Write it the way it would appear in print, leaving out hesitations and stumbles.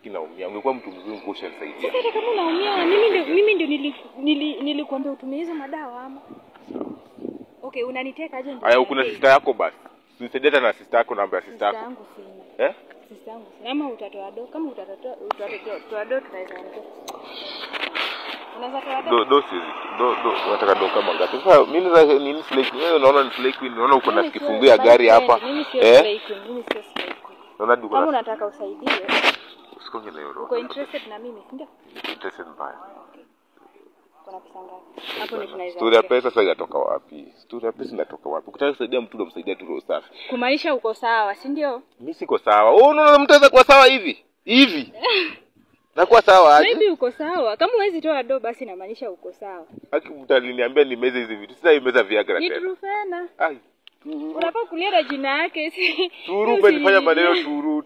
Kinaumia. Ungekuwa mtu mzuri ungekuwa nisaidia. Sasa kama unaumia, mimi ndio nilikuambia utumie hizo madawa ama. Okay, unaniteka aje ndio? Haya, kuna sister yako basi. Nisaidie na sister yako, namba ya sister yako. Sister yangu sina. Sister yangu. Kama utatoa do, utatoa do tunaweza ongea. Unaweza toa do? Do, unataka do kama ngapi? Sasa mimi nini slake? Wewe unaona ni slake queen, unaona uko na kifungu ya gari hapa. Mimi sio slake queen, mimi sio slake queen. Unaona duka. Kama unataka usaidie, usikonge na euro. uko interested na mimi, ndio? Interested mbaya. Kuna pesa ngapi? Hapo ni tunaweza. Story ya pesa sasa inatoka wapi? Story ya pesa inatoka wapi? Ukitaka kusaidia mtu unamsaidia tu roho safi. Kumaanisha uko sawa, si ndio? Mimi siko sawa. Wewe unaona mtaweza kuwa sawa hivi? Nakuwa sawa aje? Maybe uko sawa. Kama huwezi toa do basi inamaanisha uko sawa. Haki mtaliniambia nimeze hizi vitu. Sasa imeza Viagra tena. Ni Trufena. Ai. Unafaa kulia na jina yake si. Turu nifanya maneno turu.